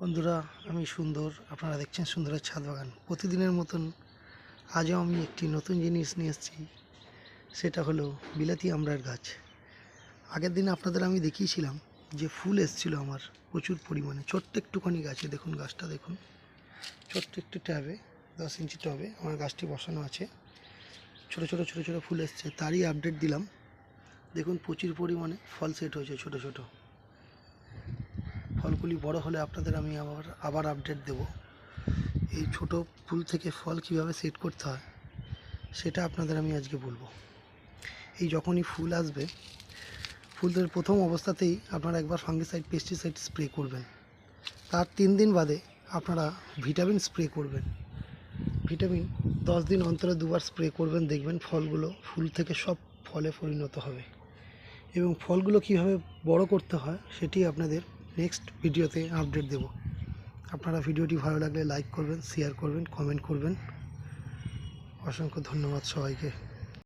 বন্ধুরা, আমি সুন্দর, আপনারা দেখছেন সুন্দরের ছাদ বাগান। প্রতিদিনের মতন আজও আমি একটি নতুন জিনিস নিয়ে এসেছি, সেটা হলো বিলাতি আমড়ার গাছ। আগের দিন আপনাদের আমি দেখিয়েছিলাম যে ফুল এসেছিল আমার প্রচুর পরিমাণে, ছোট্ট একটুখানি গাছে। দেখুন গাছটা, দেখুন ছোট্ট একটু ট্যাবে 10 ইঞ্চি টবে আমার গাছটি বসানো আছে। ছোট ছোট ছোট ছোট ফুল এসছে, তারই আপডেট দিলাম। দেখুন প্রচুর পরিমাণে ফল সেট হয়েছে, ছোট ছোট ফলগুলি বড় হলে আপনাদের আমি আবার আপডেট দেব। এই ছোট ফুল থেকে ফল কিভাবে সেট করতে হয় সেটা আপনাদের আমি আজকে বলবো। এই যখনই ফুল আসবে, ফুলের প্রথম অবস্থাতেই আপনারা একবার ফাঙ্গিসাইড পেস্টিসাইড স্প্রে করবেন। তার 3 দিন বাদে আপনারা ভিটামিন স্প্রে করবেন। ভিটামিন 10 দিন অন্তরে 2বার স্প্রে করবেন। দেখবেন ফলগুলো ফুল থেকে সব ফলে পরিণত হবে। এবং ফলগুলো কীভাবে বড় করতে হয় সেটি আপনাদের নেক্সট ভিডিওতে আপডেট দেব। আপনারা ভিডিওটি ভালো লাগলে লাইক করবেন, শেয়ার করবেন, কমেন্ট করবেন। অসংখ্য ধন্যবাদ সবাইকে।